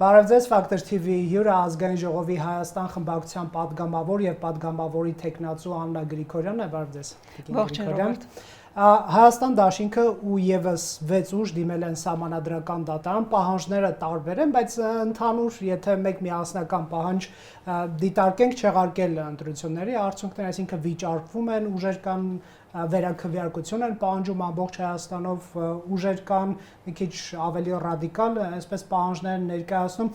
Բարև ձեզ, Factor TV հյուրը ազգային ժողովի Հայաստան խմբակցության պատգամավոր եւ պատգամավորի տեխնացու Աննա Գրիգորյանն է, բարև ձեզ։ Ողջույն Ռոբերտ։ Հայաստան դաշինքը ու եւս 6 ուժ դիմել են սահմանադրական դատարան, պահանջները տարբեր են, բայց ընդհանուր, եթե մեկ միասնական պահանջ դիտարկենք, չեղարկել ընտրությունների արդյունքները, այսինքն վիճարկվում են, ուժեր կան վերաքվեարկություն են պահանջում ամբողջ Հայաստանով, ուժեր կան մի քիչ ավելի ռադիկալ, այսպես պահանջներ ներկայացնում,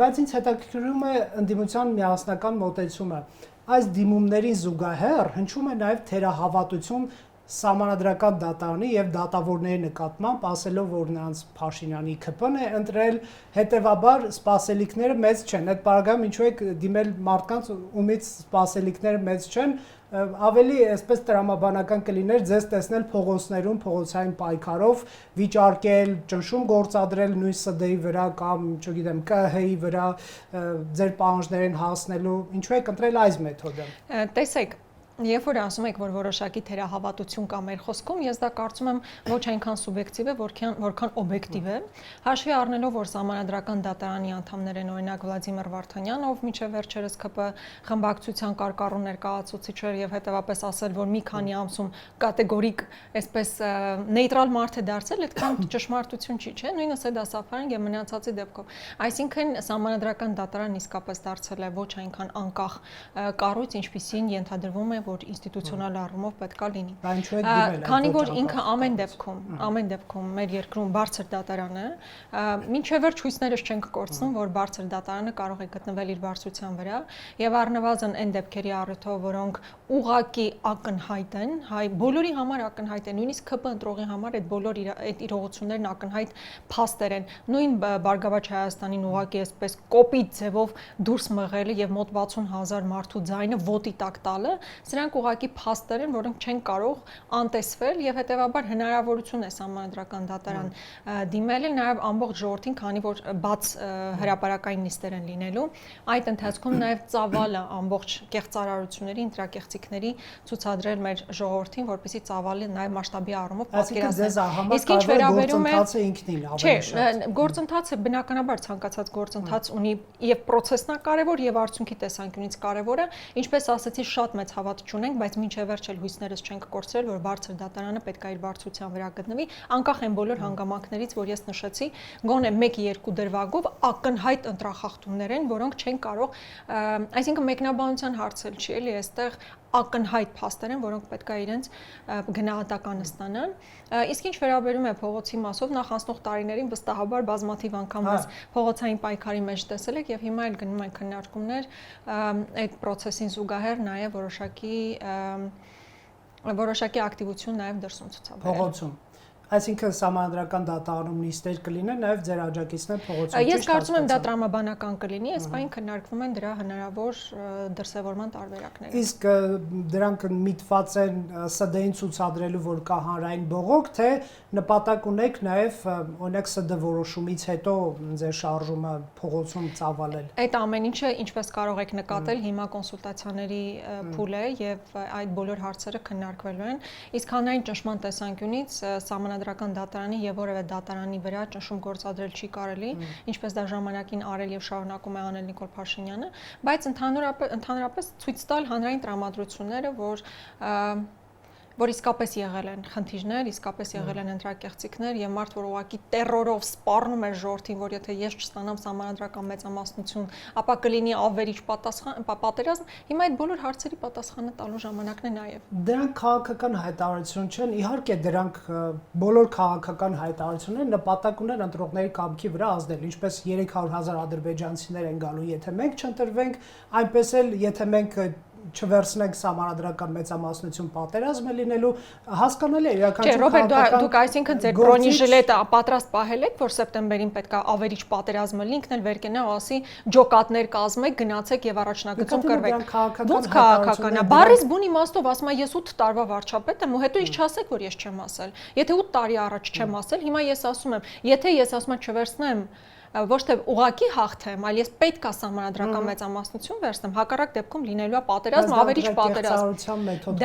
բայց ինձ հետաքրքրում է ընդդիմության միասնական մոտեցումը։ Այս դիմումներին զուգահեռ հնչում է նաև թերահավատություն Սահմանադրական դատարանի եւ դատավորների նկատմամբ, ասելով, որ նրանց Փաշինյանի ԿՊ-ն է ընտրել, հետեւաբար սպասելիքները մեծ չեն։ Այդ բaragam ինչու է դիմել մարդկանց, ումից սպասելիքները մեծ չեն, ավելի այսպես տրամաբանական կլիներ ձեզ տեսնել փողոցներում, փողոցային պայքարով, վիճարկել, ճնշում գործադրել նույն ՍԴ-ի վրա կամ, չգիտեմ, ԿՀ-ի վրա ձեր պահանջներին հասնելու, ինչու է ընտրել այս մեթոդը։ Տեսեք, Երբ որ ասում եք, որ որոշակի թերահավատություն կա մեր խոսքում, ես դա կարծում եմ ոչ այնքան սուբյեկտիվ է, որքան օբյեկտիվ է։ Հաշվի առնելով, որ Սահմանադրական դատարանի անդամներ են օրինակ Վլադիմիր Վարդանյանը, ով մինչև վերջերս ԿՊ խմբակցության կարկառու ներկայացուցիչ էր եւ հետեւապես ասել, որ մի քանի ամսում կատեգորիկ, այսպես նեյտրալ մարդ է դարձել, այդքան ճշմարտություն չի, չէ՞, նույնը Սեդասաֆարն եւ մնացածի դեպքով։ Այսինքն Սահմանադրական դատարանն իսկապես դարձել է ոչ այնքան անկախ կառույց, ինչպիսին ենթադրվում է որ ինստիտուցիոնալ առումով պետքա լինի։ Քանի որ ինքը ամեն դեպքում մեր երկրում բարձր դատարան է, մինչև վերջ հույսներս չենք կորցնում, որ բարձր դատարանը կարող է գտնվել իր բարձրության վրա եւ առնվազն այն դեպքերի առիթով, որոնք ուղակի ակնհայտ են, բոլորի համար ակնհայտ են, նույնիսկ ԿՊ ընտրողի համար այդ բոլոր այդ իրողություններն ակնհայտ փաստեր են։ Նույն Բարգավաճ Հայաստանին ուղակի այսպես կոպիտ ձևով դուրս մղելը եւ մոտ 60,000 մարդու ձայնը ոտի տակ տալը Սրանք ուղղակի փաստեր են, որոնք չեն կարող անտեսվել եւ հետեւաբար հնարավորություն է Սահմանադրական դատարան դիմել նաեւ ամբողջ ժողովրդին, քանի որ բաց հրապարակային նիստեր են լինելու, այդ ընթացքում նաեւ ծավալը ամբողջ կեղծարարությունների, ընտրակեղծիքների ցուցադրել մեր ժողովրդին, որպեսզի ծավալը նաեւ մասշտաբի առումով պատկերացնել։ Իսկ ինչ վերաբերում է գործընթացը ինքնին ավելի շատ։ Չէ, գործընթացը բնականաբար ցանկացած գործընթաց ունի եւ process-ն է կարեւոր եւ արդյունքի տեսանկյունից կարեւոր է, ինչպես ասացի, շատ մեծ հավատ չունենք, բայց մինչև վերջ էլ հույսներս չենք կորցրել, որ բարձր դատարանը պետք է իր բարձրության վրա գտնվի, անկախ այն բոլոր հանգամանքներից, որ ես նշեցի, գոնե 1-2 դրվագով ակնհայտ ընտրախախտումներ են, որոնք չեն կարող, այսինքն մեկնաբանության հարց էլ չի, էլի, այստեղ ակնհայտ փաստեր են, որոնք պետք է իրենց գնահատականը ստանան։ Իսկ ինչ վերաբերում է փողոցի մասով, նախ անցնող տարիներին վստահաբար բազմաթիվ անգամ մեզ փողոցային պայքարի մեջ տեսել եք եւ հիմա էլ գնում են քննարկումներ այդ process-ին զուգահեռ նաեւ որոշակի ակտիվություն նաեւ դրսում ցուցաբերել։ Փողոցում Այսինքն Սահմանադրական դատարանում նիստեր կլինեն, նաև ձեր աջակիցներ փողոցում։ Ես կարծում եմ դա տրամաբանական կլինի, այս պահին քննարկվում են դրա հնարավոր դրսևորման տարբերակները։ Իսկ դրանք միտված են ՍԴ-ին ցուցադրելու, որ կա հանրային բողոք, թե նպատակ ունեք նաև օրինակ ՍԴ որոշումից հետո ձեր շարժումը փողոցում ծավալել։ Այդ ամեն ինչը, ինչպես կարող եք նկատել, հիմա կոնսուլտացիաների փուլ է եւ այդ բոլոր հարցերը քննարկվելու են։ Իսկ հանրային ճնշման տեսանկյունից Սահմանադրական դատարանի եւ որևէ դատարանի վրա ճնշում գործադրել չի կարելի, ինչպես դա ժամանակին արել եւ շարունակում է անել Նիկոլ Փաշինյանը, բայց ընդհանրապես ցույց տալ հանրային տրամադրությունները, որ իսկապես եղել են խնդիրներ, իսկապես եղել են ընտրակեղծիքներ եւ մարդ որ ուղակի տերորով սպառնում էր ժողովրդին, որ եթե ես չստանամ սահմանադրական մեծամասնություն, ապա կլինի ավերիչ պատերազմ, հիմա այդ բոլոր հարցերի պատասխանը տալու ժամանակն է նաեւ։ Դրանք քաղաքական հայտարարություն չեն, իհարկե դրանք բոլոր քաղաքական հայտարարությունները նպատակ ունեն ընտրողների կամքի վրա ազդել, ինչպես 300,000 ադրբեջանցիներ են գալու, եթե մենք չընտրվենք, այնպես էլ եթե մենք չվերցնենք սահմանադրական մեծամասնություն պատերազմ է լինելու, հասկանալի է իրականություն։ Չէ, Ռոբերտ, դուք այսինքն ձեր բրոնիժիլետը պատրաստ պահել եք, որ սեպտեմբերին պետք է ավերիչ պատերազմը լինքն էլ վեր կենա, ասի ջոկատներ կազմեք, գնացեք եւ առաջնագծում կռվեք։ Ոնց քաղաքական է։ Բարիս բուն իմաստով ասում եմ ես 8 տարվա վարչապետ եմ ու հետո ինչ չասեք, որ ես չեմ ասել։ Եթե 8 տարի առաջ չեմ ասել, հիմա ես ասում եմ, եթե ես ասում եմ չվերցնեմ ոչ թե ուղակի հաղթեմ, այլ ես պետք է սահմանադրական մեծամասնություն վերցնեմ, հակառակ դեպքում լինելու է պատերազմ, ավերիչ պատերազմ։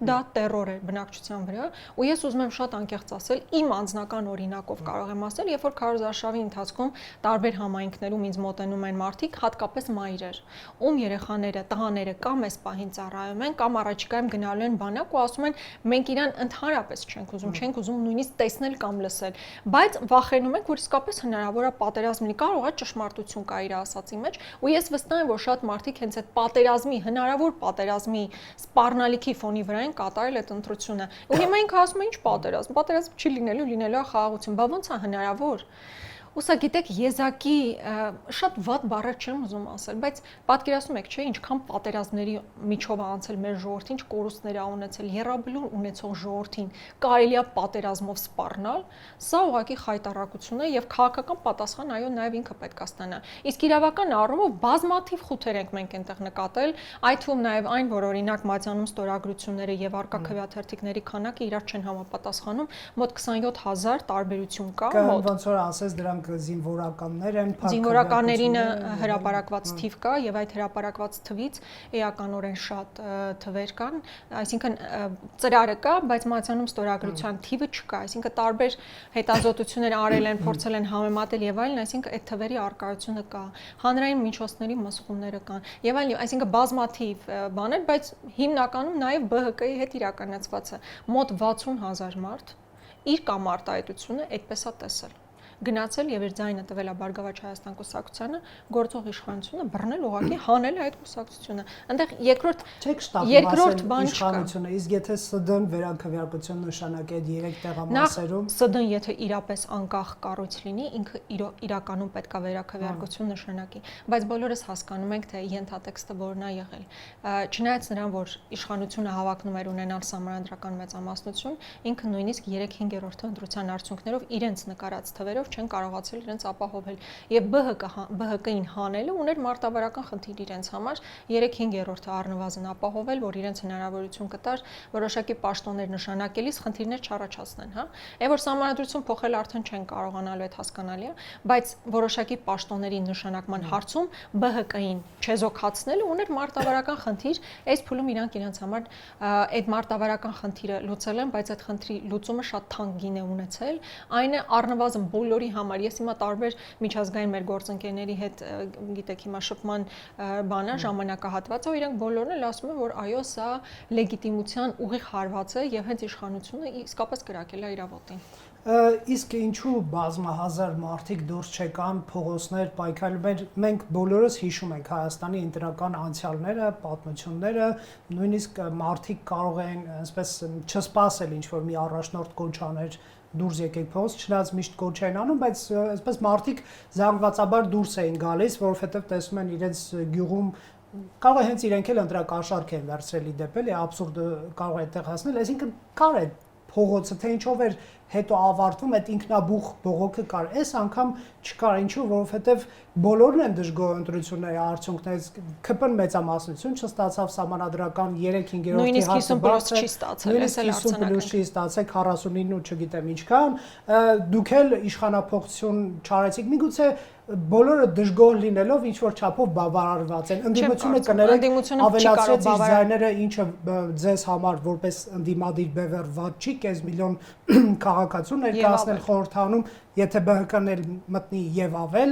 Դա տերոր է բնակչության վրա, ու ես ուզում եմ շատ անկեղծ ասել, իմ անձնական օրինակով կարող եմ ասել, երբ որ քարոզարշավի ընթացքում տարբեր համայնքներում ինձ մոտենում են մարդիկ, հատկապես մայրեր, ում երեխաները, տղաները կամ այս պահին ծառայում են, կամ առաջիկայում գնալու են բանակ ու ասում են մենք իրան ընդհանրապես չենք ուզում նույնիսկ տեսնել կամ լսել, բայց վախենում ենք, որ իսկապես հնարավոր է պատերազմ լինի, կարող է ճշմարտություն կա իր ասացի մեջ, ու ես վստահ եմ, որ շատ մարդիկ հենց այդ պատերազմի, հնարավոր պատերազմի սպառնալիքի ֆոնի վրա են կատարել այդ ընտրությունը։ Ու հիմա ինքը ասում է ինչ պատերազմ չի լինելու է խաղաղություն, բա ոնց է հնարավոր։ Ուսա գիտեք, եզակի շատ վատ բառեր չեմ ուզում ասել, բայց պատկերացնում եք, չէ, ինչքան պատերազմների միջով անցել մեր ժողովրդին, ինչ կորուստներ ա ունեցել, եռաբլուր ունեցող ժողովրդին, կարելի է պատերազմով սպառնալ, սա ուղղակի խայտառակություն է եւ քաղաքական պատասխան այո նաեւ ինքը պետք է ստանա։ Իսկ իրավական առումով բազմաթիվ խութեր ենք մենք այնտեղ նկատել, այդ թվում նաեւ այն, որ օրինակ Մատյանում ստորագրությունները եւ արկա քվեաթերթիկների քանակը իրար չեն համապատասխանում, մոտ 27000 տարբերություն կա, մոտ ոնց որ ասես դրանք զինվորականներ են, զինվորականներին հրապարակված թիվ կա եւ այդ հրապարակված թվից էականորեն շատ թվեր կան, այսինքն ծրարը կա, բայց Մատյանում ստորագրության թիվը չկա, այսինքն տարբեր հետազոտություններ արել են, փորձել են համեմատել եւ այլն, այսինքն այդ թվերի առկայությունը կա, հանրային միջոցների մսխումները կան եւ այլն, այսինքն բազմաթիվ բաներ, բայց հիմնականում նաեւ ԲՀԿ-ի հետ իրականացված է մոտ 60000 մարդ իր կամ արտահայտությունը այդպես է տեսել գնացել եւ իր ձայնը տվել է Բարգավաճ Հայաստան կուսակցությանը, գործող իշխանությունը բռնել ուղղակի հանել այդ կուսակցությունը։ Այնտեղ երկրորդ բան չկա։ Իսկ եթե ՍԴ-ն վերաքվեարկություն նշանակի այդ 3 տեղամասերում, ՍԴ-ն եթե իրապես անկախ կառույց լինի, ինքը իրականում պետք է վերաքվեարկություն նշանակի, բայց բոլորս հասկանում ենք, թե ենթատեքստը որն է եղել։ Չնայած նրան, որ իշխանությունը հավակնում էր ունենալ սահմանադրական մեծամասնություն, ինքը նույնիսկ 3/5 ընտրության արդյունքներով իրենց նկարած թվերով չեն կարողացել իրենց ապահովել եւ ԲՀԿ-ին հանելը ուներ մարտավարական խնդիր իրենց համար 3/5 առնվազն ապահովել, որ իրենց հնարավորություն կտար որոշակի պաշտոններ նշանակելիս խնդիրներ չառաջացնեն, հա։ Այն որ սահմանադրություն փոխել արդեն չեն կարողանալու այդ հասկանալի է, բայց որոշակի պաշտոնների նշանակման հարցում ԲՀԿ-ին չեզոքացնելը ուներ մարտավարական խնդիր, այս փուլում իրանք իրենց համար այդ մարտավարական խնդիրը լուծել են, բայց այդ խնդրի լուծումը շատ թանկ գին է ունեցել, այն է առնվազն բոլորի համար, ես հիմա տարբեր միջազգային մեր գործընկերների հետ գիտեք հիմա շփման բանա ժամանակահատված է, իրանք բոլորն էլ ասում են, որ այո, սա լեգիտիմության ուղիղ հարված է եւ հենց իշխանությունը իսկապես կրակել է իր ոտին։ Իսկ ինչու բազմահազար մարդիկ դուրս չեկան փողոցներ պայքարել, մենք բոլորս հիշում ենք Հայաստանի ընտրական անցյալները, պատմությունները, նույնիսկ մարդիկ կարող են այսպես չսպասել ինչ-որ մի առաջնորդ կոչ աներ դուրս եկեք փողոց, չնայած միշտ կոչ են անում, բայց այսպես մարդիկ զանգվածաբար դուրս էին գալիս, որովհետև տեսնում են իրենց գյուղում կարող է հենց իրենք էլ ընտրակաշառք են վերցրել ի դեպ, էլի աբսուրդը կարող է այդտեղ հասնել, այսինքն կար է փողոցը, թե ինչով էր հետո ավարտվում այդ ինքնաբուխ բողոքը կար, այս անգամ չկար, ինչու, որովհետև բոլորն են դժգոհ ընտրությունների արդյունքներից, ԿՊ-ն մեծամասնություն չստացավ սահմանադրական 3/5 նույնիսկ 50+ չի ստացել, այս էլ արձանագրենք, 50+ չի ստացել, 49 ու չգիտեմ ինչքան, դուք էլ իշխանափոխություն չարեցիք, միգուցե բոլորը դժգոհ լինելով ինչ որ չափով բավարարված են։ Ընդդիմությունը կներեք ավելացրեց իր ձայները, ինչը ձեզ համար որպես ընդդիմադիր բևեռ վատ չի, կես միլիոն քաղաքացու ներկայացնել խորհրդանում, եթե ԲՀԿ-ն էլ մտնի եւ ավել,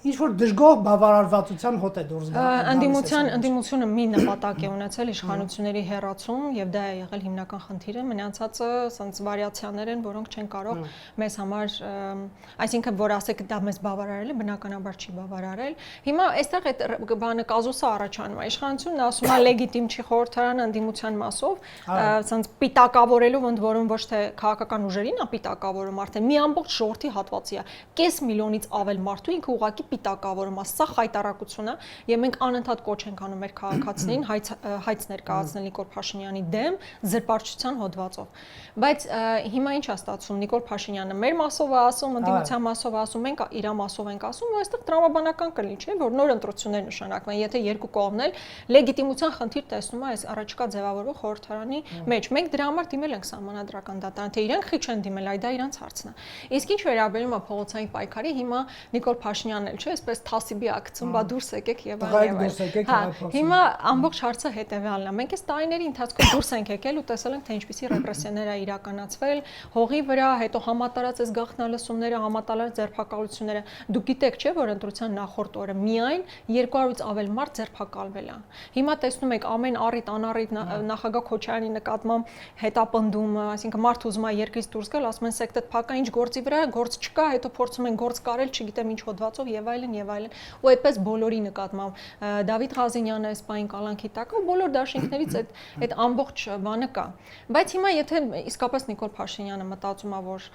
ինչ որ դժգոհ բավարարվածության հոտ է դուրս գալիս։ Ընդդիմությունը մի նպատակ է ունեցել իշխանությունների հեռացում եւ դա է եղել հիմնական խնդիրը, մնացածը ասենց վարիացիաներ են, որոնք չեն կարող մեզ համար, այսինքն որ ասեք դա մեզ բավարարել է, բնականաբար չի բավարարել։ Հիմա այստեղ այդ բանը կազուսը առաջանում է, իշխանությունն ասում է լեգիտիմ չի խորհրդարանը ընդդիմության մասով, ասենց պիտակավորելով ընդ որում ոչ թե քաղաքական ուժերին է պիտակավորում, արդեն մի ամբողջ ժողովրդի հատվածի է, կես միլիոնից ավել մարդու ինքը ուղղակի պիտակավորում է, սա խայտառակություն է եւ մենք անընդհատ կոչ ենք անում մեր քաղաքացիներին հայց ներկայացնել Նիկոլ Փաշինյանի դեմ զրպարտչության հոդվածով։ Բայց հիմա ինչ է ստացվում, Նիկոլ Փաշինյանը մեր մասով է ասում, ընդդիմության մասով է ասում, մենք իր մասով ենք ասում, ու այստեղ տրամաբանական կլինի, չէ՞, որ նոր ընտրություններ նշանակվեն, եթե երկու կողմն էլ լեգիտիմության խնդիր տեսնում է այս առաջիկա ձևավորվող խորհրդարանի մեջ։ Մենք դրա համար դիմել ենք սահմանադրական դատարան, թե թե իրենք խի չեն դիմել, այ դա իրանց հարցն է։ Իսկ ինչ վերաբերում է փողոցային պայքարի, հիմա Նիկոլ Փաշինյանն էլ չէ, այսպես թասիբի ակցիոն, բա դուրս եկեք եւ այլն։ Հիմա ամբողջ հարցը հետեւյալն է։ Մենք այս տարիների ընթացքում դուրս ենք եկել ու տեսել ենք, թե ինչպիսի ռեպրեսիաներ է իրականացվել հողի վրա, հետո համատարած այս գաղտնալսումները, համատարած ձերբակալությունները։ Դուք գիտեք, չէ՞, որ ընտրության նախորդ օրը միայն 200-ից ավել մարդ ձերբակալվել է։ Հիմա տեսնում եք ամեն առիթ անառիթ նախագահ Քոչարյանի նկատմամբ հետապնդումը, այսինքն մարդ ուզում է երկրից դուրս գալ, ասում են սեկտետ փակա, ինչ գործի վրա, գործ չկա, հետո փորձում են գործ կարել, չգիտեմ ինչ հոդվածով եւ այլն եւ այլն։ Ու այդպես բոլորի նկատմամբ Դավիթ Ղազինյանը սպային կալանքի տակ ու բոլոր դաշինքներից այդ ամբողջ բանը կա։ Բայց հիմա եթե իսկապես Նիկոլ Փաշինյանը մտածում է, որ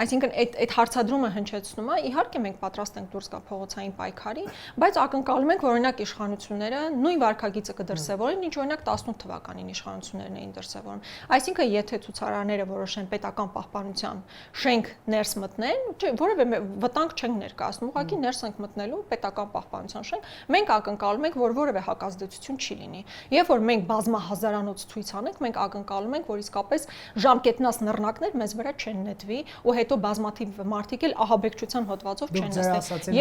այսինքն այդ հարցադրումը հնչեցնում է, իհարկե մենք պատրաստ ենք դուրս գա փողոցային պայքարի, բայց ակնկալում ենք, որ օրինակ իշխանությունները նույն վարկագիծը կդրսևորեն, ինչ օրինակ 18 թվականին իշխանություններն էին դրսևորում։ Այսինքն եթե ցուցարարները որոշեն պետական պահպանության շենք ներս մտնեն, որևէ վտանգ չենք ներկայացնում, ուղղակի ներս ենք մտնելու պետական պահպանության շենք, մենք ակնկալում ենք, որ որևէ հակազդեցություն չի լինի։ Երբ որ մենք բազմահազարանոց ցույց անենք, մենք ակնկալում ենք, որ իսկապես ժամկետնաց նռնակներ մեզ վրա չեն նետվի ու հետո բազմաթիվ մարդիկ էլ ահաբեկչության հոդվածով չեն նստել։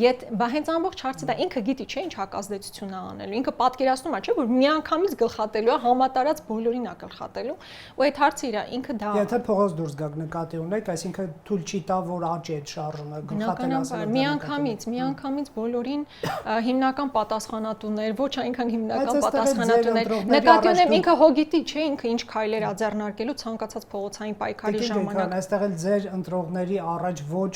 Եթե հենց ամբողջ հարցը դա ինքը գիտի չէ ինչ հակազդեցություն է անելու։ Ինքը պատկերացնում է, չէ՞ որ միանգամից գլխատելու է, համատարած բոլորին է գլխատելու։ Ու այդ հարցը իր ինքը դա Եթե փողոց դուրս գաք նկատի ունեք, այսինքն թույլ չի տա որ աճի այդ շարժումը գլխատել միանգամից բոլորին հիմնական պատասխանատուներ, ոչ այնքան հիմնական պատասխանատուներ։ Նկատի ունեմ ինքը հոգիտի չէ, ինքը ինչ քայլեր աձեռնարկելու ցանկացած փողոցային պայքարի ժամանակ։ Այստեղ էլ ձեր ընտրողների առաջ ոչ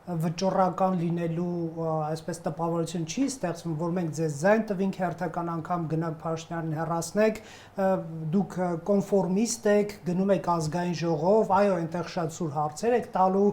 վճռական լինելու այսպես տպավորություն չի ստեղծվում, որ մենք ձեզ ձայն տվինք հերթական անգամ գնաք Փաշինյանին հեռացնեք, դուք կոնֆորմիստ եք, գնում եք ազգային ժողով, այո, այնտեղ շատ սուր հարցեր եք տալու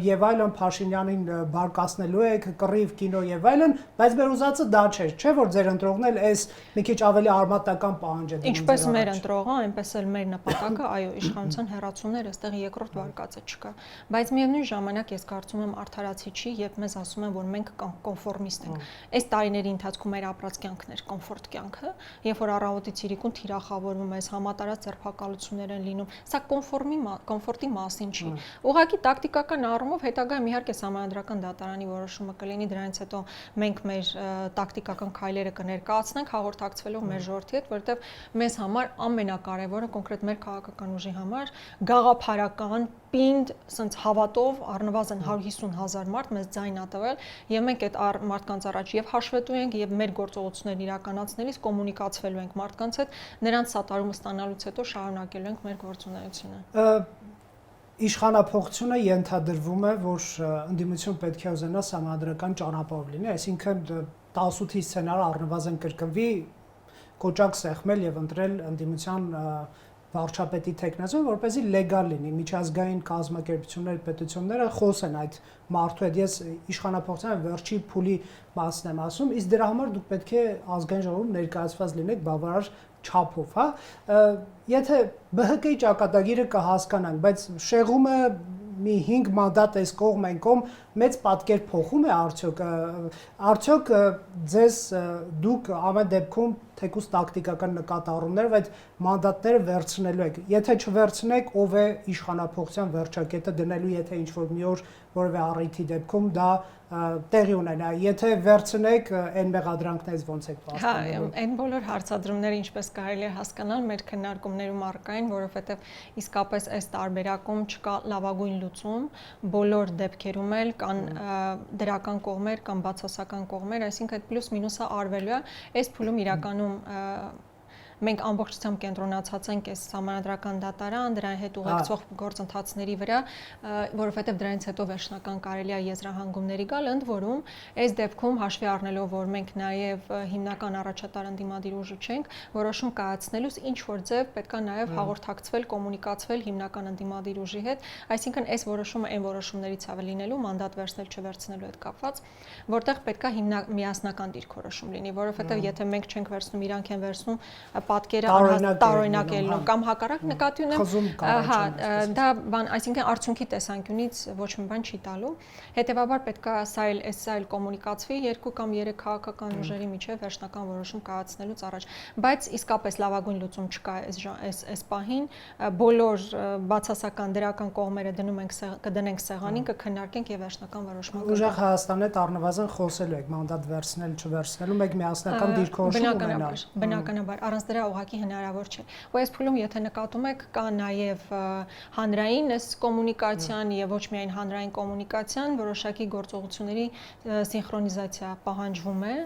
եւ այլն, Փաշինյանին բարկացնելու եք, կռիվ, կինո եւ այլն, բայց մեր ուզածը դա չէր, չէ՞ որ ձեր ընտրողն էլ այս մի քիչ ավելի արմատական պահանջ է դնում։ Ինչպես մեր ընտրողը, այնպես էլ մեր նպատակը, այո, իշխանության հեռացումներ, այստեղ երկրորդ վարկածը չկա, բայց միևնույն ժամանակ ես կարծում եմ արդարացի չի, երբ մեզ ասում են, որ մենք կոնֆորմիստ ենք։ Այս տարիների ընթացքում մեր ապրած կյանքն էր կոմֆորտ կյանքը, երբ որ առավոտից իրիկուն թիրախավորվում ես, համատարած ձերբակալություններ են լինում, սա կոմֆորտի մասին չի։ Ուղղակի տակտիկական առումով հետագայում իհարկե Սահմանադրական դատարանի որոշումը կլինի, դրանից հետո մենք մեր տակտիկական քայլերը կներկայացնենք հաղորդակցվելով մեր ժողովրդի հետ, որովհետև մեզ համար ամենակարևորը կոնկրետ մեր քաղաքական ուժի համար գաղափարական պինդ, ասենց հավատով առնվազն 150,000 մարդ մեզ ձայն ա տվել եւ մենք այդ մարդկանց առաջ եւ հաշվետու ենք եւ մեր գործողություններն իրականացնելիս կոմունիկացվելու ենք մարդկանց հետ, նրանց սատարումը ստանալուց հետո շարունակելու ենք մեր գործունեությունը։ Իշխանափոխությունը ենթադրվում է, որ ընդդիմություն պետք է ուզենա սահմանադրական ճանապարհով լինի, այսինքն 18-ի սցենարը առնվազն կրկնվի, կոճակ սեղմել եւ ընտրել ընդդիմության վարչապետի տեխնազոն, որպեսզի լեգալ լինի, միջազգային կազմակերպություններ, պետությունները խոսեն այդ մարդու հետ։ Ես իշխանափոխության վերջի փուլի մասն եմ ասում, իսկ դրա համար դուք պետք է ազգային ժողովում ներկայացված լինեք բավարար չափով, հա։ Եթե ԲՀԿ-ի ճակատագիրը կհասկանանք, բայց շեղումը մի 5 մանդատ այս կողմ այն կողմ մեծ պատկեր փոխում է արդյոք ձեզ դուք ամեն դեպքում թեկուզ տակտիկական նկատառումներով այդ մանդատները վերցնելու եք։ Եթե չվերցնեք, ով է իշխանափոխության վերջակետը դնելու, եթե ինչ-որ մի օր որևէ առիթի դեպքում դա տեղի ունենա։ Եթե վերցնեք, այն մեղադրանքներից ոնց եք պաշտպանելու։ Հա, այն բոլոր հարցադրումները ինչպես կարելի է հասկանալ, մեր քննարկումներում առկա են, որովհետև իսկապես այս տարբերակում չկա լավագույն լուծում, բոլոր դեպքերում էլ կան դրական կողմեր կամ բացասական կողմեր, այսինքն այդ պլյուս մինուսը արվելու է, այս փուլում իրականում մենք ամբողջությամբ կենտրոնացած ենք այս Սահմանադրական դատարան, դրան հետ ուղեկցող գործընթացների վրա, որովհետև դրանից հետո վերջնական կարելի է եզրահանգումների գալ, ընդ որում այս դեպքում հաշվի առնելով, որ մենք նաև հիմնական առաջատար ընդդիմադիր ուժը չենք, որոշում կայացնելուց ինչ որ ձև պետք է նաև հաղորդակցվել, կոմունիկացվել հիմնական ընդդիմադիր ուժի հետ, այսինքն այս որոշումը այն որոշումներից է լինելու մանդատ վերցնել չվերցնելու հետ կապված, որտեղ պետք է միասնական դիրքորոշում լինի, որովհետև եթե մենք չենք վերցնում, իրանք են վերցնում, պատկերը տարօրինակելն կամ հակառակ նկատի ունեմ, հա, դա բան, այսինքն արդյունքի տեսանկյունից ոչ մի բան չի տալու։ Հետևաբար պետք է սա էլ կոմունիկացվի 2 կամ 3 քաղաքական ուժերի միջև վերջնական որոշում կայացնելուց առաջ, բայց իսկապես լավագույն լուծում չկա այս պահին, բոլոր բացասական դրական կողմերը կդնենք սեղանին, կքննարկենք եւ վերջնական որոշում կգործի։ Ուժեղ Հայաստանն է առնվազն խոսելու եք մանդատ վերցնել, չվերցնելու, մեկ միասնական դիրքորոշում ունենալ։ Բնականաբար, առանց դրա ուղղակի հնարավոր չէ։ Ու այս փուլում եթե նկատում եք, կա նաեւ հանրային այս կոմունիկացիան եւ ոչ միայն հանրային կոմունիկացիան, որոշակի գործողությունների սինխրոնիզացիա պահանջվում է։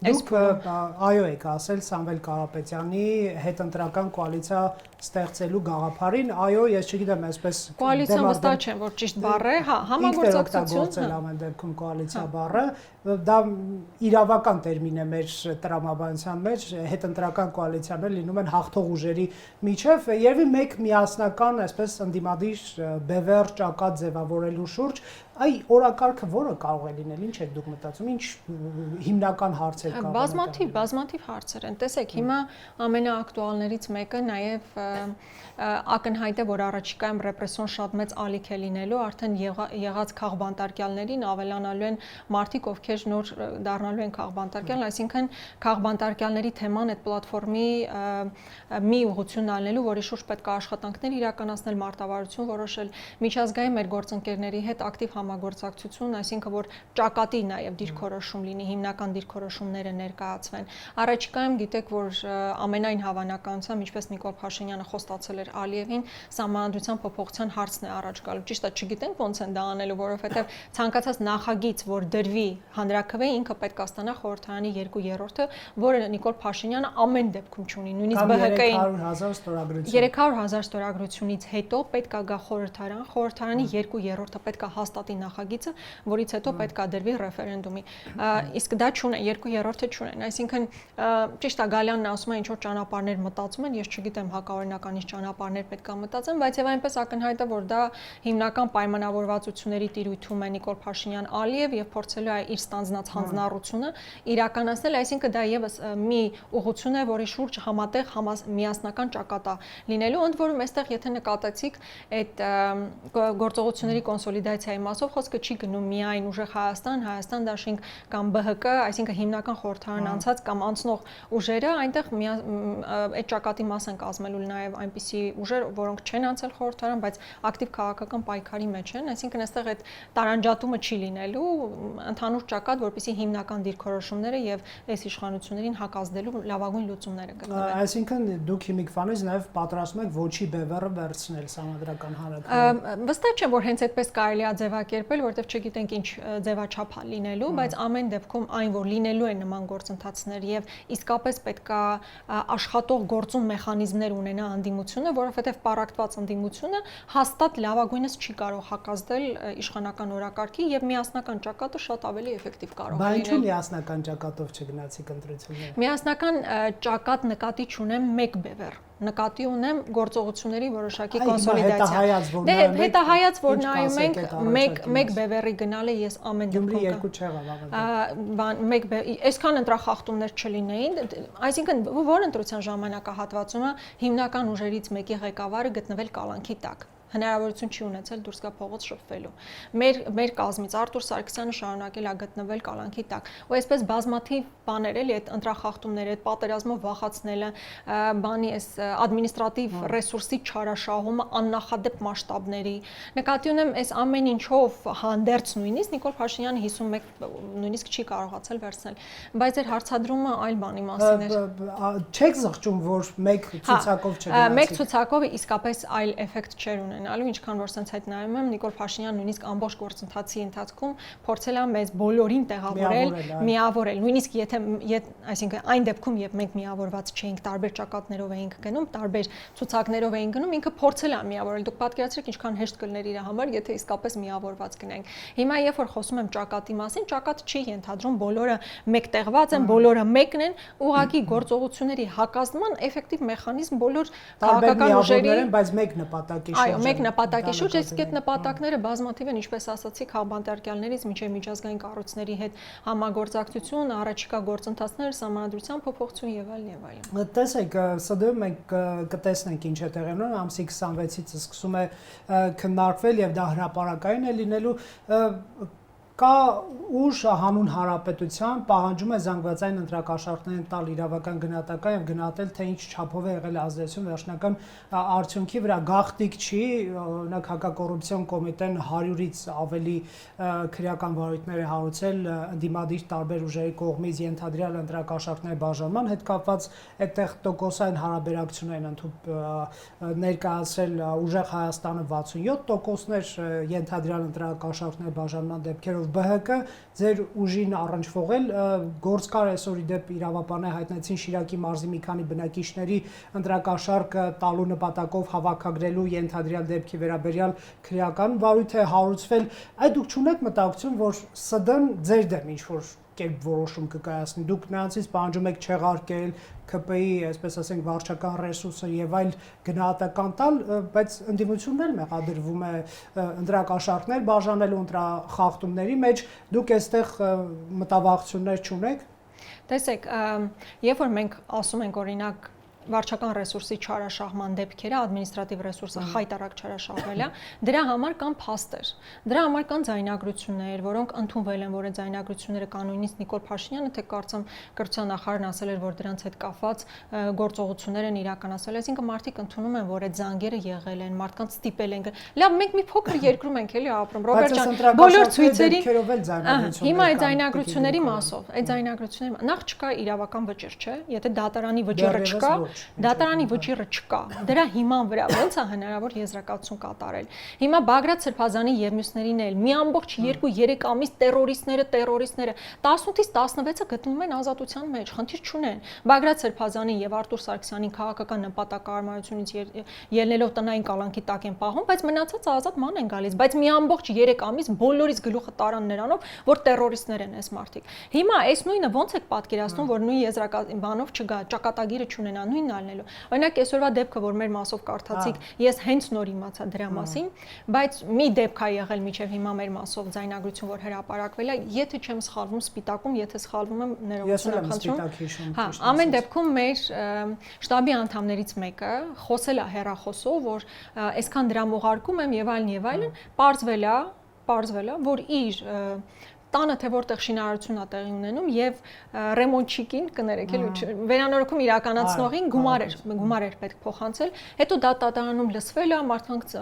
Դուք այո եք ասել Սամվել Կարապետյանի հետընտրական կոալիցիա ստեղծելու գաղափարին, այո, ես չգիտեմ, այսպես կոալիցիան վստահ չեմ, որ ճիշտ բառ է, հա, համագործակցություն, ամեն դեպքում կոալիցիա բառը, դա իրավական տերմին է մեր տրամաբանության մեջ, հետընտրական կոալիցիաներ լինում են հաղթող ուժերի միջև, երևի մեկ միասնական, այսպես ընդդիմադիր բևեռ ճակատ ձևավորելու շուրջ, այ օրակարգը որը կարող է լինել, ինչ եք դուք մտածում, ինչ հիմնական հարցեր կան։ Բազմաթիվ հարցեր են։ Տեսեք, հիմա ամենաակտուալներից մեկը նաև ակնհայտ է, որ առաջիկայում ռեպրեսիոն շատ մեծ ալիք է լինելու, արդեն եղած քաղբանտարկյալներին ավելանալու են մարդիկ, ովքեր նոր դառնալու են քաղբանտարկյալ, այսինքն քաղբանտարկյալների թեման այդ պլատֆորմի մի ուղղություն ալնելու, որի շուրջ պետք է աշխատանքներ իրականացնել, մարտավարություն որոշել, միջազգային մեր գործընկերների հետ ակտիվ համագործակցություն, այսինքն որ ճակատի նաև դիրքորոշում լինի, հիմնական դիրքորոշումները ներկայացվեն։ Առաջիկայում գիտեք, որ ամենայն հավանականությամբ, ինչպես Նիկոլ Փաշինյանը խոստացել էր Ալիևին, սահմանադրության փոփոխության հարցն է առաջ գալու։ Ճիշտ է, չգիտենք ոնց են դա անելու, որովհետև ցանկացած նախագիծ, որ դրվի հանրաքվե, ինքը պետք է ստանա խորհրդարանի 2/3-ը, որը Նիկոլ Փաշինյանը ամեն դեպքում չունի, նույնիսկ ԲՀԿ-ին 300,000 ստորագրությունից հետո պետք է գա խորհրդարան, խորհրդարանի 2/3-ը պետք է հաստատի նախագիծը, որից հետո պետք է դրվի ռեֆերենդումի։ Իսկ դա չունեն, 2/3-ը չունեն, այսինքն ճիշտ է Գալյանն ասում է ինչ որ ճանապարհներ մտածում են, ես չգիտեմ հակաօրինականից ճանապարհներ պետք է մտածեն, բայց եւ այնպես ակնհայտ է, որ դա հիմնական պայմանավորվածությունների տիրույթում է Նիկոլ Փաշինյան-Ալիև եւ փորձելու է իր ստանձնած հանձնառությունը իրականացնել, այսինքն դա եւս մի ուղղություն է, որի շուրջ համատեղ միասնական ճակատ է լինելու, ընդ որում այստեղ եթե նկատեցիք այդ գործողությունների կոնսոլիդացիայի մասով խոսքը չի գնում միայն ուժեղ Հայաստան դաշինք կամ ԲՀԿ, այսինքն հիմնական խորհրդարան անցած կամ անցնող ուժերը, այնտեղ այդ ճակատի մաս են կազմելու նաև այնպիսի ուժեր, որոնք չեն անցել խորհրդարան, բայց ակտիվ քաղաքական պայքարի մեջ են, այսինքն այստեղ այդ տարանջատումը չի լինելու, ընդհանուր ճակատ, որպեսզի հիմնական դիրքորոշումները եւ այս իշխանություններին հակազդելու լավագույն լուծումները գտնվեն։ Այսինքն դուք հիմիկվանից նաև պատրաստում եք ոչի բևեռը վերցնել համադրական հանրաքվեում։ Վստահ չեմ, որ հենց այդպես կարելի է ձևակերպել, որովհետեւ չգիտենք ինչ ձևաչափ է լինելու, բայց ամեն դեպքում այն, որ լինելու են նման գործընթացներ եւ իսկապես պետք է աշխատող գործուն մեխանիզմներ ունենա անդիմությունը, որովհետեւ պարակտված անդիմությունը հաստատ լավագույնս չի կարող հակազդել իշխանական օրակարգի եւ միասնական ճակատը շատ ավելի էֆեկտիվ կարող է լինել։ Բայց ինչու միասնական ճակատով չգնացիք ընտրությունները։ Միասնական ճակատ նկատի չունեմ մեկ բևեռ, նկատի ունեմ գործողությունների որոշակի կոնսոլիդացիա։ Դե հետահայաց, որ նայում ենք մեկ բևեռի գնալը ես ամեն դեպքում երկու չեղավ մեկ այսքան ընտրախախտումներ չլինեին, այսինքն որ ընտրության ժամանակահատվածում հիմնական ուժերից մեկի ղեկավարը գտնվել կալանքի տակ հնարավորություն չի ունեցել դուրս գա փողոց շփվելու։ Մեր կազմից Արտուր Սարգսյանը շարունակել է գտնվել կալանքի տակ։ Ու այսպես բազմաթիվ բաներ էլի այդ ընտրախախտումները, այդ պատերազմով վախացնելը, բանի այս ադմինիստրատիվ ռեսուրսի չարաշահումը աննախադեպ մասշտաբների։ Նկատի ունեմ այս ամեն ինչով հանդերձ նույնիսկ Նիկոլ Փաշինյանը 51 նույնիսկ չի կարողացել վերցնել։ Բայց այդ հարցադրումը այլ բանի մասին էր։ Չեք զղջում, որ մեկ ցուցակով չգնացիք։ Մեկ ցուցակով իսկապես այլ էֆեկտ չէր ունենալու, ինչքան որ sense հետ նայում եմ, Նիկոլ Փաշինյանը նույնիսկ ամբողջ գործընթացի ընթացքում փորձել է մեզ բոլորին տեղավորել, միավորել, նույնիսկ եթե այսինքն այն դեպքում, երբ մենք միավորված չէինք, տարբեր ճակատներով էինք գնում, տարբեր ցուցակներով էինք գնում, ինքը փորձել է միավորել։ Դուք պատկերացրեք ինչքան հեշտ կլներ իր համար, եթե իսկապես միավորված գնանք։ Հիմա երբ որ խոսում եմ ճակատի մասին, ճակատը չի ենթադրում բոլորը մեկտեղված են, բոլորը մեկն են, ուղղակի գործողությունների հակազդման էֆեկտիվ մեխանիզմ բոլոր քաղաքական ուժերի, բայց մեկ նպատակի շուրջ մեկ նպատակի շուրջ, իսկ այդ նպատակները բազմաթիվ են, ինչպես ասացիք, հավանտարկյալներից մինչև միջազգային կառույցների հետ համագործակցություն, առաջիկա գործընթացներ, սահմանադրության փոփոխություն եւ այլն եւ այլն։ Տեսեք, ՍԴ-ում մենք կտեսնենք ինչ է տեղի ունենում, ամսի 26-ից սկսում է քննարկվել եւ դա հրապարակային է լինելու կա ուժ հանուն հանրապետության պահանջում է զանգվածային ընտրակաշառքներին տալ իրավական գնահատական եւ գնահատել թե ինչ չափով է եղել ազդեցություն վերջնական արդյունքի վրա գաղտնիք չի օրինակ հակակոռուպցիոն կոմիտեն 100-ից ավելի քրեական վարույթներ է հարուցել ընդդիմադիր տարբեր ուժերի կողմից ենթադրյալ ընտրակաշառքների բաժանման հետ կապված այդտեղ տոկոսային հարաբերակցություն են ներկայացրել ուժեղ Հայաստանը 67%-ներ ենթադրյալ ընտրակաշառքների բաժանման դեպքերով ԲՀԿ ձեր ուժին առնչվողել գործկար այսօր իդեպ իրավապանը հայտնեցին Շիրակի մարզի մի քանի բնակիչների ընտրակաշառքը տալու նպատակով հավաքագրելու ենթադրյալ դեպքի վերաբերյալ քրեական վարույթ է հարուցվել այդ դուք չունեք մտահոգություն որ ՍԴ-ն ձեր դեմ ինչ որ կերպ որոշում կկայացնի դուք նրանցից պահանջում եք չեղարկել ԿՊ-ի, այսպես ասենք, վարչական ռեսուրսը եւ այլ գնահատական տալ, բայց ընդդիմությունն էլ մեղադրվում է ընտրակաշառքներ բաժանելու ընտրախախտումների մեջ, դուք այստեղ մտավախություններ չունեք։ Տեսեք, երբ որ մենք ասում ենք օրինակ վարչական ռեսուրսի չարաշահման դեպքերը, ադմինիստրատիվ ռեսուրսը խայտարակ չարաշահվել է, դրա համար կան փաստեր, դրա համար կան ձայնագրություններ, որոնք ընդունվել են, որ այդ ձայնագրությունները կան նույնիսկ Նիկոլ Փաշինյանը, թե կարծեմ կրթության նախարարն ասել էր, որ դրանց հետ կապված գործողություններ են իրականացվել, այսինքն մարդիկ ընդունում են, որ այդ զանգերը եղել են, մարդկանց ստիպել են։ Լավ, մենք մի փոքր երկրում ենք էլի ապրում, Ռոբերտ ջան, բոլոր ցույցերի հիմա այդ ձայնագրությունների մասով, այդ ձայնագրությունների նախ չկա իրավական վճիռ, չէ՞, եթե դատարանի վճիռը չկա, դատարանի վճիռը չկա, դրա հիման վրա ո՞նց է հնարավոր եզրակացություն կատարել։ Հիմա Բագրատ Սրբազանի եւ մյուսներին էլ մի ամբողջ 2-3 ամիս տերորիստները 18-ից 16-ը գտնվում են ազատության մեջ, խնդիր չունեն։ Բագրատ Սրբազանի եւ Արտուր Սարգսյանի քաղաքական նպատակարարությունից ելնելով տնային կալանքի տակ են պահում, բայց մնացածը ազատ ման են գալիս, բայց մի ամբողջ 3 ամիս բոլորից գլուխը տարան նրանով, որ տերորիստներ են այս մարդիկ։ Հիմա այս նույնը ո՞նց եք պատկերացնում, որ նույն եզրակացության բանով չգա, ճակատագիրը չունենա, նույնն ալնելու։ Օրինակ այսօրվա դեպքը, որ մեր մասով կարդացիք, ես հենց նոր իմացա դրա մասին, բայց մի դեպք է եղել միջև հիմա մեր մասով ձայնագրություն, որ հրապարակվել է, եթե չեմ սխալվում Սպիտակում, եթե սխալվում եմ ներողություն եմ խնդրում։ Հա, ամեն դեպքում մեր շտաբի անդամներից մեկը խոսել է հեռախոսով, որ այսքան դրամ ուղարկում եմ եւ այլն, պարզվել է, որ իր տանը թե որտեղ շինարարություն է տեղի ունենում եւ ռեմոնտչիկին կներեք էլ վերանորոգում իրականացնողին գումար էր պետք փոխանցել հետո դա դատարանում լսվել է մարդկանց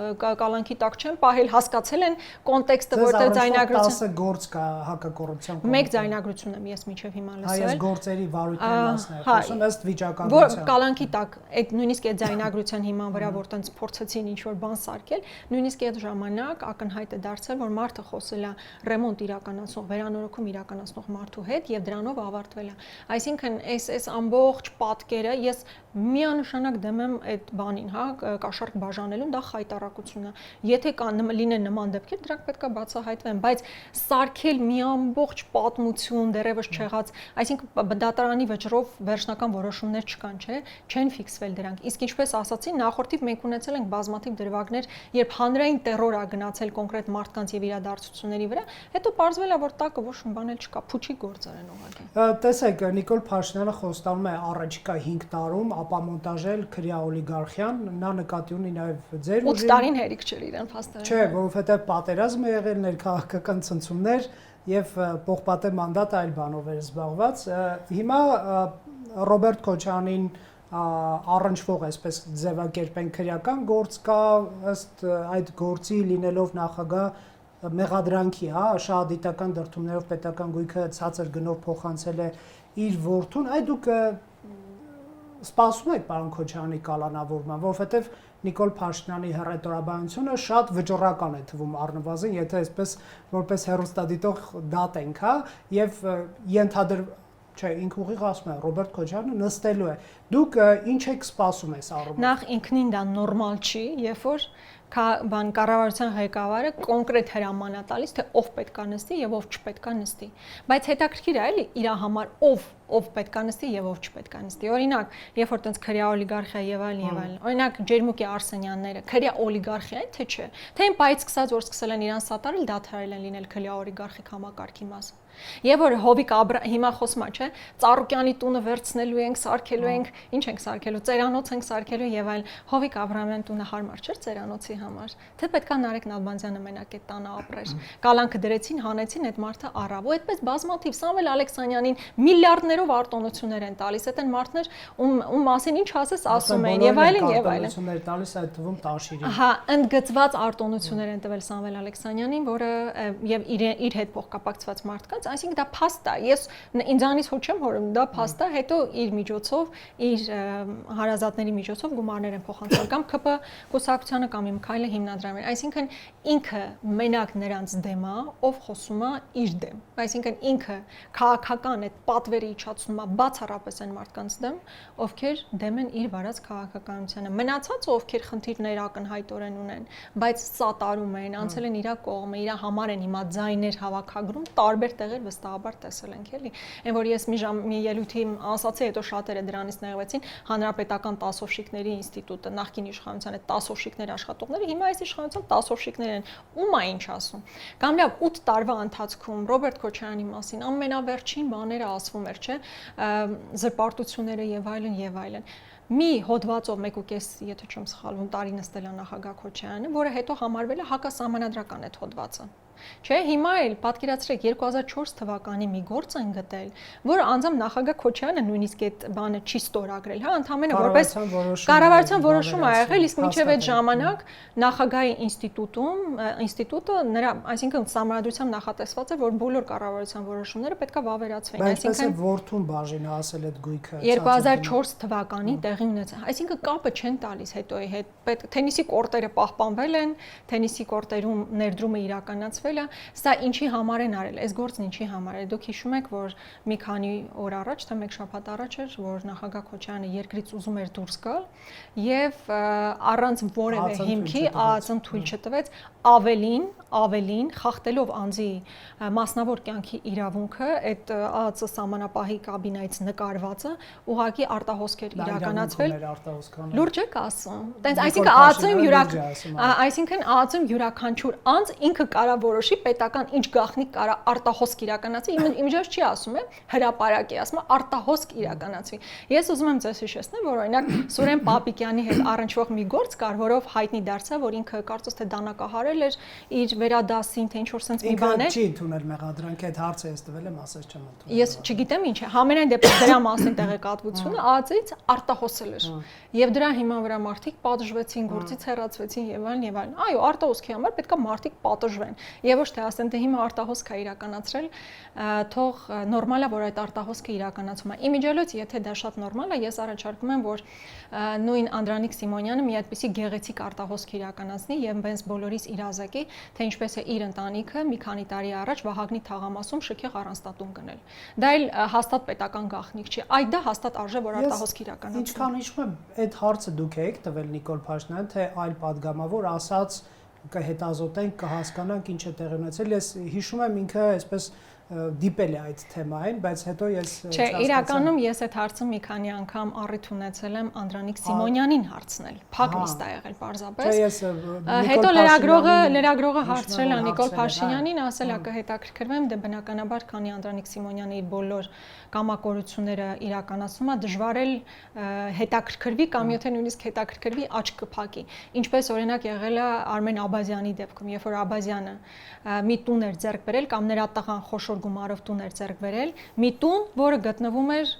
կալանքի տակ չեն պահել հասկացել են կոնտեքստը որտեղ ձայնագրություն 10 գործ կա հակակոռուպցիոն մեկ ձայնագրություն եմ ես միջև հիմա լսել այս գործերի վարույթի մասն է խոսում ըստ վիճակագրության որ կալանքի տակ այդ նույնիսկ այդ ձայնագրության հիման վրա որ տենց փորձեցին ինչ որ բան սարքել նույնիսկ այդ ժամանակ ակնհայտ է դարձել որ մարդը խոսել է ռեմոնտ իրականացնող վերանորոգում իրականացնող մարդու հետ եւ դրանով ավարտվել է այսինքն այս ամբողջ պատկերը ես միանշանակ դեմ եմ այդ բանին հա կաշառք բաժանելուն դա խայտարակություն է եթե կան լինեն նման դեպքեր դրանք պետքա բացահայտվեն բայց սարքել մի ամբողջ պատմություն դեռևս չեղած այսինքն դատարանի վճռով վերջնական որոշումներ չկան չէ չեն ֆիքսվել դրանք իսկ ինչպես ասացի նախորդիվ մենք ունեցել ենք բազմաթիվ դրվագներ երբ հանրային տերոր է գնացել կոնկրետ մարդկանց եւ իրադարձությունների վրա հետո պարզվել է որ տակը ոչ մի բան էլ չկա փուչի գործեր են ուղղակի տեսեք Նիկոլ Փաշինյանը խոստանում է առաջիկա 5 տարում ապամոնտաժել քրեա օլիգարխիան նա նկատի ունի նաեւ ձեր ուժին 8 տարին հերիք չէր իրեն փաստորեն չէ որովհետեւ պատերազմ է եղել ներքաղաքական ցնցումներ եւ պողպատե մանդատը այլ բանով էր զբաղված հիմա Ռոբերտ Քոչարյանին առնչվող այսպես ձևակերպեն քրեական գործ կա ըստ այդ գործի լինելով նախագահ մեղադրանքի, հա, շահադիտական դրդումներով պետական գույքը ցածր գնով փոխանցել է իր որդուն, այ դուք սպասում եք պարոն Քոչարյանի կալանավորման, որովհետև Նիկոլ Փաշինյանի հռետորաբանությունը շատ վճռական է թվում առնվազն, եթե այսպես որպես հեռուստադիտող դատենք, հա, եւ չէ, ինքը ուղիղ ասում է, Ռոբերտ Քոչարյանը նստելու է։ Դուք ինչ եք սպասում այս առումով։ Նախ ինքնին դա նորմալ չի, երբ որ բան կառավարության ղեկավարը կոնկրետ հրաման է տալիս, թե ով պետք է նստի եւ ով չպետք է նստի։ Բայց հետաքրքիր է էլի իր համար ով պետք է նստի եւ ով չպետք է նստի։ Օրինակ, երբ որ տենց քրյա օլիգարխիա եւ այլն, օրինակ Ջերմուկի Արսենյանները քրյա օլիգարխիա են, թե չէ։ Թե այն պայից սկսած որ սկսել են իրան սատարել, դադարել են լինել քրյա օլիգարխիկ համակարգի մաս։ Եվ որ Հովիկ հիմա խոսում է, չէ, Ծառուկյանի տունը վերցնելու ենք, սարքելու ենք, ինչ ենք սարքելու, ծերանոց ենք սարքելու եւ այլն։ Հովիկ Աբրահամյան տունը հարմար չէր ծերանոցի համար։ Թե պետքա Նարեկ Նալբանդյանը մենակ այդ տանը ապրեր։ Կալանքը դրեցին, հանեցին, այդ մարդը առավ։ Ու այդպես բազմաթիվ Սամվել Ալեքսանյանին միլիարդներով արտոնություններ են տալիս։ Այդ են մարդներ, ում մասին ինչ ասես ասում են եւ այլն եւ այլն։ Արտոնություններ տալիս այդ թվում Տաշիրին։ Հա, ընդգծված արտոնություններ են տվել Սամվել Ալեքսանյանին, որը եւ իր հետ փոխկապակցված մարդկանց, այսինքն դա փաստ է։ Ես ինձանից հո չեմ հորում, դա փաստ է, հետո իր միջոցով, իր հարազատների միջոցով գումարներ են փոխանցել կամ ԿՊ կուսակցությանը կամ իմ քայլը հիմնադրամին։ Այսինքն ինքը մենակ նրանց դեմ է, ով խոսում է իր դեմ։ Այսինքն ինքը քաղաքական այդ պատվերը իջացնում է բացառապես այն մարդկանց դեմ, ովքեր դեմ են իր վարած քաղաքականությանը։ Մնացածը ովքեր խնդիրներ ակնհայտորեն ունեն, բայց սատարում են, անցել են իր կողմը, իր համար են հիմա ձայներ հավաքագրում, տարբեր տեղեր վստահաբար տեսել ենք, էլի։ Այն որ ես մի ելույթի ասացի, հետո շատերը դրանից նեղվեցին, հանրապետական տասովշիկների ինստիտուտը, նախկին իշխանության այդ տասովշիկների աշխատողները, հիմա այս իշխանության տասովշիկներ են, ում է ինչ ասում։ Կամ լավ 8 տարվա ընթացքում Ռոբերտ Քոչարյանի մասին ամենավերջին բաները ասվում էր, չէ, զրպարտությունները եւ այլն եւ այլն։ Մի հոդվածով 1.5, եթե չեմ սխալվում, տարի նստել է նախագահ Քոչարյանը, որը հետո համարվել է հակասահմանադրական այդ հոդվածը։ Չէ, հիմա էլ պատկերացրեք 2004 թվականի մի գործ են գտել, որը անձամբ նախագահ Քոչարյանը նույնիսկ այդ բանը չի ստորագրել, հա, ընդհանրապես որպես կառավարության որոշում ա եղել, իսկ մինչև այդ ժամանակ նախագահի ինստիտուտը նրա, այսինքն սահմանադրությամբ նախատեսված է, որ բոլոր կառավարության որոշումները պետք է վավերացվեն, այսինքն որդուն բաժին ասել այդ գույքը 2004 թվականին տեղի ունեցել, այսինքն կապը չեն տալիս հետոյի հետ, թենիսի կորտերը պահպանվել են, թենիսի կորտերում ներդրումը իրականացվել է, սա ինչի համար են արել, այս գործն ինչի համար է։ Դուք հիշում եք, որ մի քանի օր առաջ, թե մեկ շաբաթ առաջ էր, որ նախագահ Քոչարյանը երկրից ուզում էր դուրս գալ եւ առանց որևէ հիմքի ԱԱԾ-ն թույլ չտվեց, ավելին խախտելով անձի մասնավոր կյանքի իրավունքը, այդ ԱԱԾ սահմանապահի կաբինայից նկարվածը ուղղակի արտահոսքեր իրականացվել։ Լուրջ եք ասում։ Տենց այսինքն ԱԱԾ-ում յուրաքանչյուր անձ ինքը կարող որոշի պետական ինչ գաղտնիք կարա արտահոսք իրականացի, իմիջիայլոց չի ասում է, հրապարակ է ասում, արտահոսք իրականացվի։ Ես ուզում եմ ձեզ հիշեցնել, որ օրինակ Սուրեն Պապիկյանի հետ առնչվող մի գործ կար, որով հայտնի դարձավ, որ ինքը կարծես թե դանակահարել էր իր վերադասին, թե ինչ-որ sense մի բան է։ Չի ընդունել մեղադրանք, այդ հարցը ես տվել եմ, ասես չեմ ընդունել։ Ես չգիտեմ ինչ է, համենայն դեպս դրա մասին տեղեկատվությունը ԱԱԾ-ից արտահոսել էր։ Եվ դրա հիման վրա մարդիկ պատժվեցին, գործից հեռացվեցին եւ այլն եւ այլն։ Այո, արտահոսքի համար պետք է մարդիկ պատժվեն։ Եվ ոչ թե ասեն, թե հիմա արտահոսք է իրականացրել, թող նորմալ է, որ այդ արտահոսքը իրականացվում է։ Իմիջիայլոց, եթե դա շատ նորմալ է, ես առաջարկում եմ, որ նույն Անդրանիկ Սիմոնյանը մի այդպիսի գեղեցիկ արտահոսք իրականացնի եւ բենց բոլորիս իրազեկի, թե ինչպես է իր ընտանիքը մի քանի տարի առաջ Վահագնի թաղամասում շքեղ առանձնատուն գնել։ Դա էլ հաստատ պետական գաղտնիք չի։ Այդ դա հաստատ արժե, որ արտահոսք իրականացվի։ Ինչքան հիշում եմ, այդ հարցը դուք եք տվել Նիկոլ Փաշինյան, թե այլ падգամավոր ասաց կհետազոտենք, կհասկանանք ինչ է տեղի ունեցել։ Ես հիշում եմ ինքը այսպես դիպել է այդ թեմային, բայց հետո ես Չէ, իրականում ես այդ հարցը մի քանի անգամ առիթ ունեցել եմ Անդրանիկ Սիմոնյանին հարցնել։ Փակ նիստ է եղել պարզապես։ Հետո լրագրողը հարցրել է Նիկոլ Փաշինյանին, ասել է կհետաքրքրվեմ, դե բնականաբար քանի Անդրանիկ Սիմոնյանը իր բոլոր կամակորությունները իրականացնում է, դժվար էլ հետաքրքրվի կամ եթե նույնիսկ հետաքրքրվի աչք կփակի։ Ինչպես օրինակ եղել է Արմեն Աբազյանի դեպքում, երբ որ Աբազյանը մի տուն էր ձեռք բերել կամ նրա տղան խոշոր գումարով տուն էր ձեռք բերել, մի տուն, որը գտնվում էր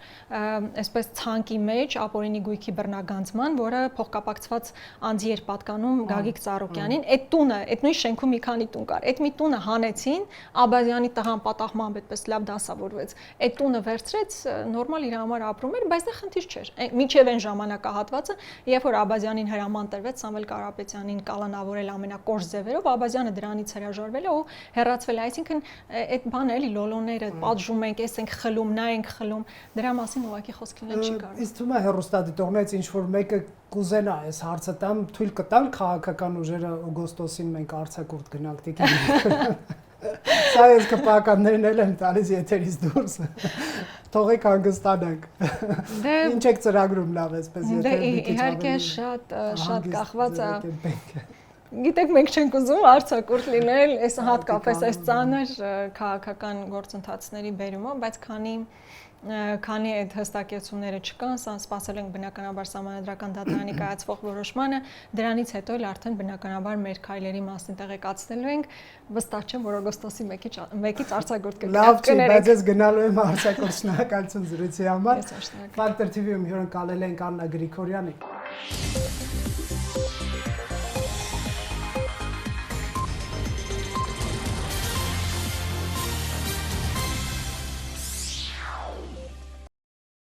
այսպես ցանկի մեջ ապօրինի գույքի բռնագանձման, որը փոխկապակցված անձի էր պատկանում Գագիկ Ծառուկյանին, այդ տունը, այդ նույն շենքում մի քանի տուն կար, այդ մի տունը հանեցին, Աբազյանի տղան պատահմամբ այդպես լավ դասավորվեց, այդ տունը վերցրեց, նորմալ իր համար ապրում էր, բայց դա խնդիր չէր։ Մինչև այն ժամանակահատվածը, երբ որ Աբազյանին հրաման տրվեց Սամվել Կարապետյանին կալանավորել ամենակոշտ ձևերով, Աբազյանը դրանից հրաժարվել է ու հեռացվել է, այսինքն այդ բանը էլի լոլոները պատժում ենք, էս ենք խլում, նա ենք խլում, դրա մասին ուղղակի խոսք լինել չի կարող։ Իսկ թվում է հեռուստադիտողներից ինչ որ մեկը կուզենա այս հարցը տամ, թույլ կտան քաղաքական ուժերը օգոստոսին մենք արձակուրդ գնանք տիկին։ Սա ես կպականներն էլ եմ տալիս եթերից դուրս։ Թողեք հանգստանանք։ Ինչ եք ծրագրում լավ էսպես եթե իհարկե շատ կախված է։ Գիտեք, մենք չենք ուզում արձակուրդ լինել, այս հատկապես այս ծանր քաղաքական գործընթացների բերումով, բայց քանի այդ հստակեցումները չկան, սպասել ենք բնականաբար Սահմանադրական դատարանի կայացվող որոշմանը, դրանից հետո էլ արդեն բնականաբար մեր քայլերի մասին տեղեկացնելու ենք, վստահ չեմ, որ օգոստոսի 1-ից արձակուրդ կգնանք։ Լավ չի, բայց ես գնալու եմ արձակուրդ, շնորհակալություն զրույցի համար։ Ես շնորհակալ եմ։ Factor TV-ում հյուրընկալել ենք Աննա Գրիգորյանին։